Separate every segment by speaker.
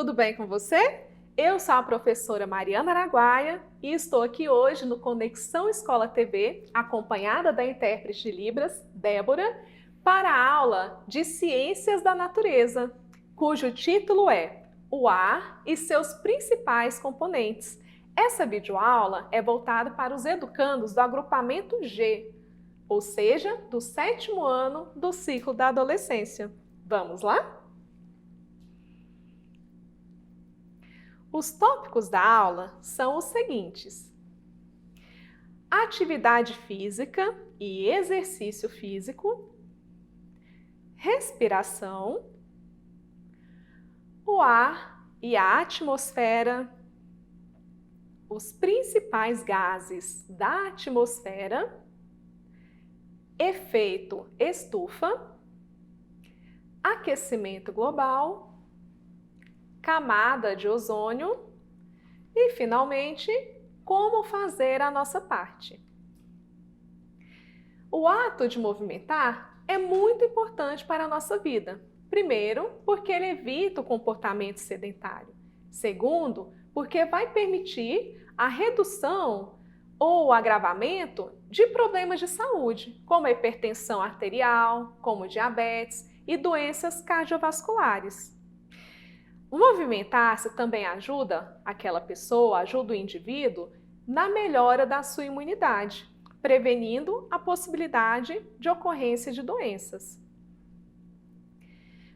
Speaker 1: tudo bem com você? Eu sou a professora Mariana Araguaia e estou aqui hoje no Conexão Escola TV, acompanhada da intérprete de Libras, Débora, para a aula de Ciências da Natureza, cujo título é O Ar e seus principais componentes. Essa videoaula é voltada para os educandos do agrupamento G, ou seja, do 7º ano do ciclo da adolescência. Vamos lá? Os tópicos da aula são os seguintes: atividade física e exercício físico, respiração, o ar e a atmosfera, os principais gases da atmosfera, efeito estufa, aquecimento global, camada de ozônio e, finalmente, como fazer a nossa parte. O ato de movimentar é muito importante para a nossa vida. Primeiro, porque ele evita o comportamento sedentário. Segundo, porque vai permitir a redução ou o agravamento de problemas de saúde, como a hipertensão arterial, como diabetes e doenças cardiovasculares. O movimentar-se também ajuda aquela pessoa, ajuda o indivíduo na melhora da sua imunidade, prevenindo a possibilidade de ocorrência de doenças.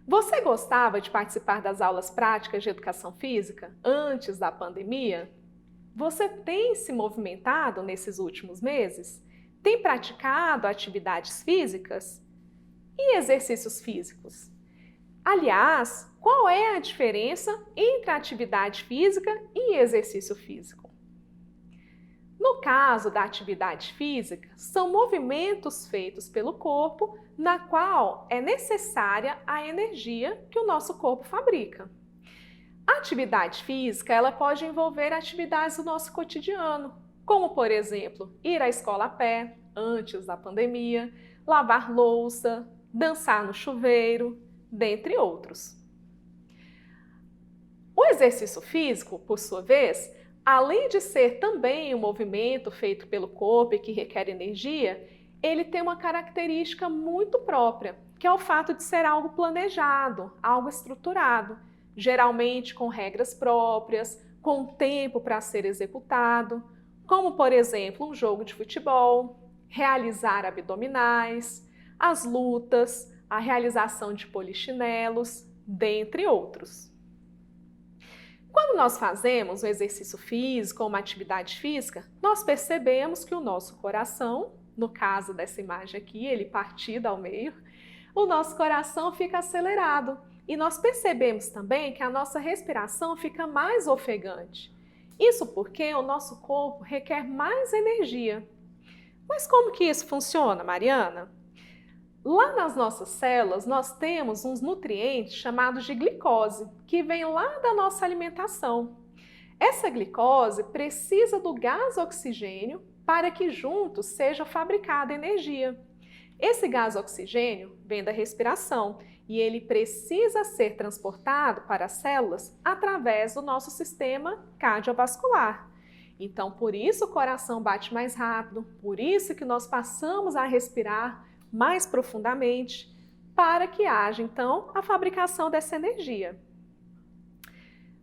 Speaker 1: Você gostava de participar das aulas práticas de educação física antes da pandemia? Você tem se movimentado nesses últimos meses? Tem praticado atividades físicas e exercícios físicos? Aliás, qual é a diferença entre atividade física e exercício físico? No caso da atividade física, são movimentos feitos pelo corpo na qual é necessária a energia que o nosso corpo fabrica. A atividade física, ela pode envolver atividades do nosso cotidiano, como, por exemplo, ir à escola a pé, antes da pandemia, lavar louça, dançar no chuveiro, dentre outros. O exercício físico, por sua vez, além de ser também um movimento feito pelo corpo e que requer energia, ele tem uma característica muito própria, que é o fato de ser algo planejado, algo estruturado, geralmente com regras próprias, com tempo para ser executado, como, por exemplo, um jogo de futebol, realizar abdominais, as lutas, a realização de polichinelos, dentre outros. Quando nós fazemos um exercício físico ou uma atividade física, nós percebemos que o nosso coração, no caso dessa imagem aqui, ele partido ao meio, o nosso coração fica acelerado e nós percebemos também que a nossa respiração fica mais ofegante. Isso porque o nosso corpo requer mais energia. Mas como que isso funciona, Mariana? Lá nas nossas células, nós temos uns nutrientes chamados de glicose, que vem lá da nossa alimentação. Essa glicose precisa do gás oxigênio para que juntos seja fabricada energia. Esse gás oxigênio vem da respiração e ele precisa ser transportado para as células através do nosso sistema cardiovascular. Então, por isso o coração bate mais rápido, por isso que nós passamos a respirar mais profundamente, para que haja, então, a fabricação dessa energia.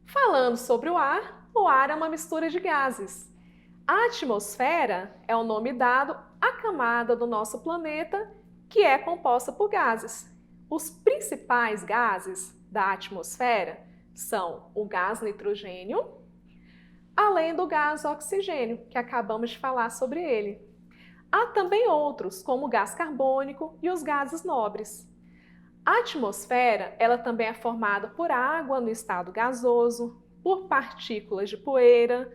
Speaker 1: Falando sobre o ar é uma mistura de gases. A atmosfera é o nome dado à camada do nosso planeta, que é composta por gases. Os principais gases da atmosfera são o gás nitrogênio, além do gás oxigênio, que acabamos de falar sobre ele. Há também outros, como o gás carbônico e os gases nobres. A atmosfera, ela também é formada por água no estado gasoso, por partículas de poeira,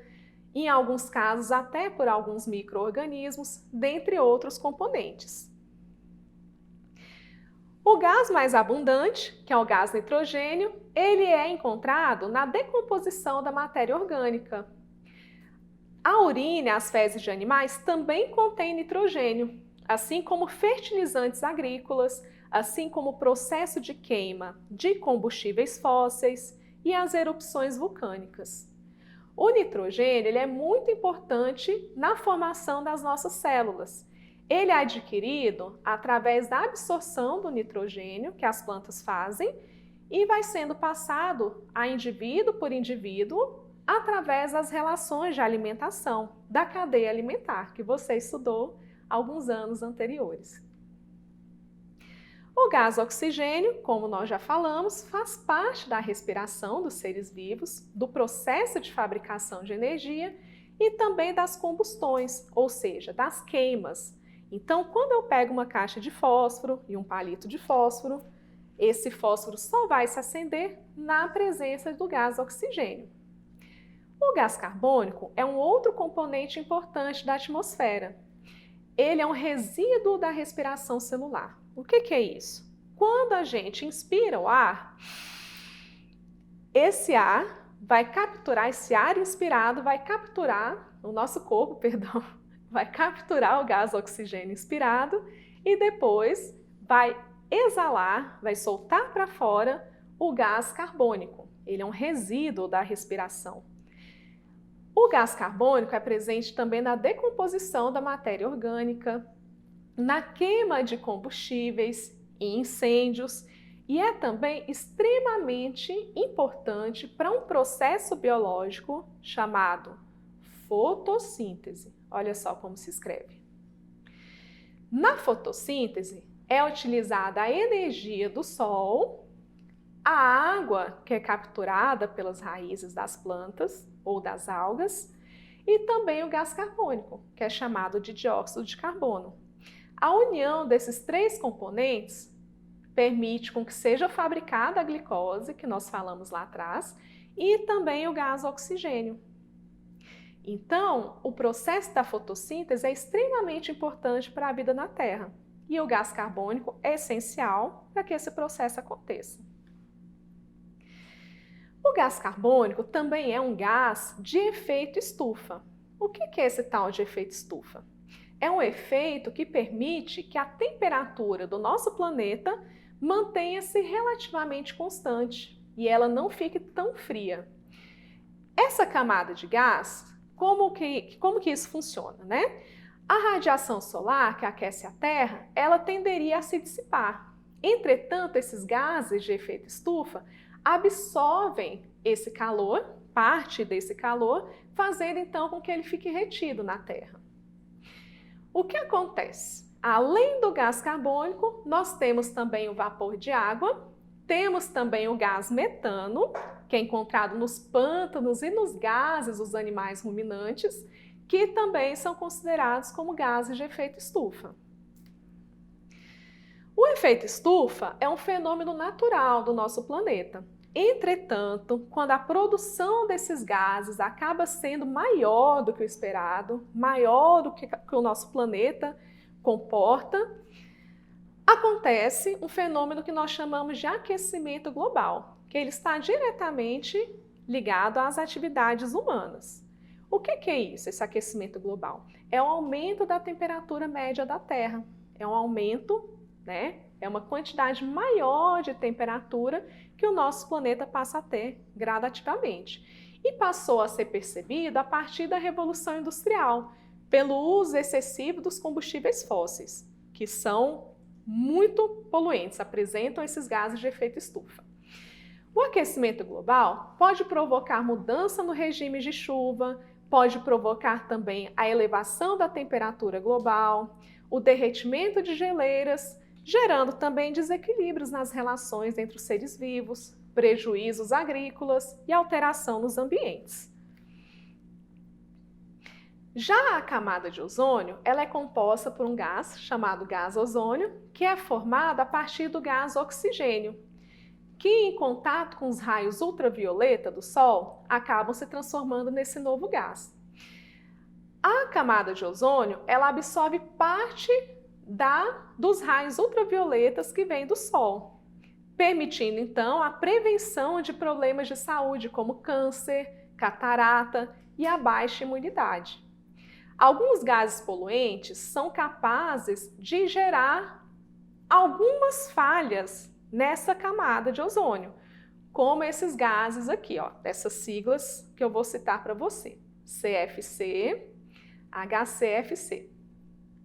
Speaker 1: em alguns casos até por alguns micro-organismos, dentre outros componentes. O gás mais abundante, que é o gás nitrogênio, ele é encontrado na decomposição da matéria orgânica. A urina e as fezes de animais também contêm nitrogênio, assim como fertilizantes agrícolas, assim como o processo de queima de combustíveis fósseis e as erupções vulcânicas. O nitrogênio ele é muito importante na formação das nossas células. Ele é adquirido através da absorção do nitrogênio que as plantas fazem e vai sendo passado a indivíduo por indivíduo através das relações de alimentação, da cadeia alimentar, que você estudou alguns anos anteriores. O gás oxigênio, como nós já falamos, faz parte da respiração dos seres vivos, do processo de fabricação de energia e também das combustões, ou seja, das queimas. Então, quando eu pego uma caixa de fósforo e um palito de fósforo, esse fósforo só vai se acender na presença do gás oxigênio. O gás carbônico é um outro componente importante da atmosfera. Ele é um resíduo da respiração celular. O que é isso? Quando a gente inspira o ar, esse ar inspirado vai capturar, o nosso corpo, perdão, vai capturar o gás oxigênio inspirado e depois vai exalar, vai soltar para fora o gás carbônico. Ele é um resíduo da respiração. O gás carbônico é presente também na decomposição da matéria orgânica, na queima de combustíveis e incêndios e é também extremamente importante para um processo biológico chamado fotossíntese. Olha só como se escreve. Na fotossíntese é utilizada a energia do sol, a água que é capturada pelas raízes das plantas ou das algas e também o gás carbônico, que é chamado de dióxido de carbono. A união desses três componentes permite com que seja fabricada a glicose, que nós falamos lá atrás, e também o gás oxigênio. Então, o processo da fotossíntese é extremamente importante para a vida na Terra e o gás carbônico é essencial para que esse processo aconteça. O gás carbônico também é um gás de efeito estufa. O que é esse tal de efeito estufa? É um efeito que permite que a temperatura do nosso planeta mantenha-se relativamente constante e ela não fique tão fria. Essa camada de gás, como que isso funciona, né? A radiação solar que aquece a Terra, ela tenderia a se dissipar. Entretanto, esses gases de efeito estufa absorvem esse calor, parte desse calor, fazendo então com que ele fique retido na Terra. O que acontece? Além do gás carbônico, nós temos também o vapor de água, temos também o gás metano, que é encontrado nos pântanos e nos gases dos animais ruminantes, que também são considerados como gases de efeito estufa. O efeito estufa é um fenômeno natural do nosso planeta. Entretanto, quando a produção desses gases acaba sendo maior do que o esperado, maior do que o nosso planeta comporta, acontece um fenômeno que nós chamamos de aquecimento global, que ele está diretamente ligado às atividades humanas. O que é isso, esse aquecimento global? É o aumento da temperatura média da Terra, é um aumento, né? É uma quantidade maior de temperatura que o nosso planeta passa a ter gradativamente. E passou a ser percebido a partir da Revolução Industrial, pelo uso excessivo dos combustíveis fósseis, que são muito poluentes, apresentam esses gases de efeito estufa. O aquecimento global pode provocar mudança no regime de chuva, pode provocar também a elevação da temperatura global, o derretimento de geleiras, gerando também desequilíbrios nas relações entre os seres vivos, prejuízos agrícolas e alteração nos ambientes. Já a camada de ozônio, ela é composta por um gás chamado gás ozônio, que é formado a partir do gás oxigênio, que em contato com os raios ultravioleta do Sol, acabam se transformando nesse novo gás. A camada de ozônio, ela absorve parte dos raios ultravioletas que vêm do Sol, permitindo então a prevenção de problemas de saúde como câncer, catarata e a baixa imunidade. Alguns gases poluentes são capazes de gerar algumas falhas nessa camada de ozônio, como esses gases aqui, ó, dessas siglas que eu vou citar para você. CFC, HCFC,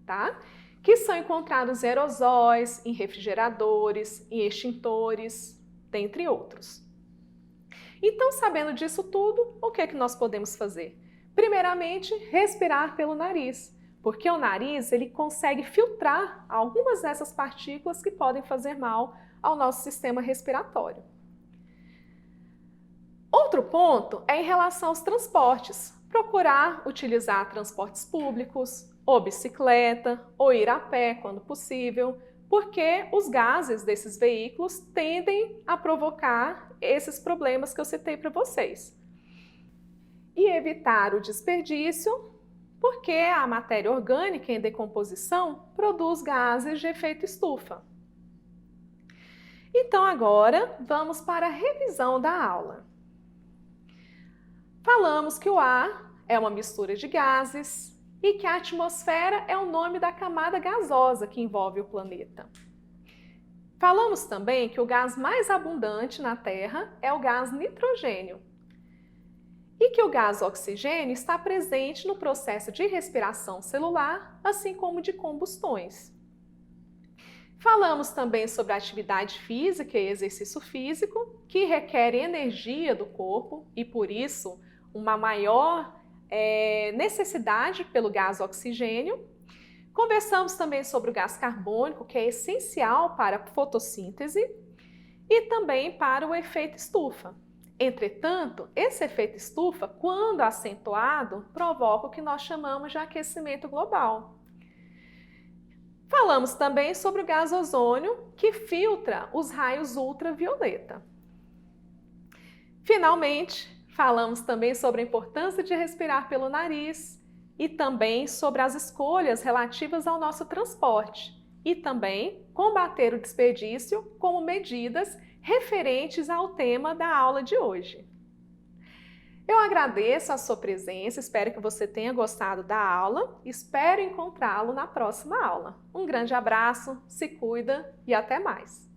Speaker 1: tá? Que são encontrados em aerosóis, em refrigeradores, em extintores, dentre outros. Então, sabendo disso tudo, o que é que nós podemos fazer? Primeiramente, respirar pelo nariz, porque o nariz ele consegue filtrar algumas dessas partículas que podem fazer mal ao nosso sistema respiratório. Outro ponto é em relação aos transportes. Procurar utilizar transportes públicos, ou bicicleta, ou ir a pé quando possível, porque os gases desses veículos tendem a provocar esses problemas que eu citei para vocês. E evitar o desperdício, porque a matéria orgânica em decomposição produz gases de efeito estufa. Então agora vamos para a revisão da aula. Falamos que o ar é uma mistura de gases e que a atmosfera é o nome da camada gasosa que envolve o planeta. Falamos também que o gás mais abundante na Terra é o gás nitrogênio e que o gás oxigênio está presente no processo de respiração celular, assim como de combustões. Falamos também sobre a atividade física e exercício físico, que requerem energia do corpo e, por isso, uma maior necessidade pelo gás oxigênio. Conversamos também sobre o gás carbônico, que é essencial para a fotossíntese e também para o efeito estufa. Entretanto, esse efeito estufa, quando acentuado, provoca o que nós chamamos de aquecimento global. Falamos também sobre o gás ozônio, que filtra os raios ultravioleta. Finalmente, falamos também sobre a importância de respirar pelo nariz e também sobre as escolhas relativas ao nosso transporte e também combater o desperdício como medidas referentes ao tema da aula de hoje. Eu agradeço a sua presença, espero que você tenha gostado da aula, espero encontrá-lo na próxima aula. Um grande abraço, se cuida e até mais!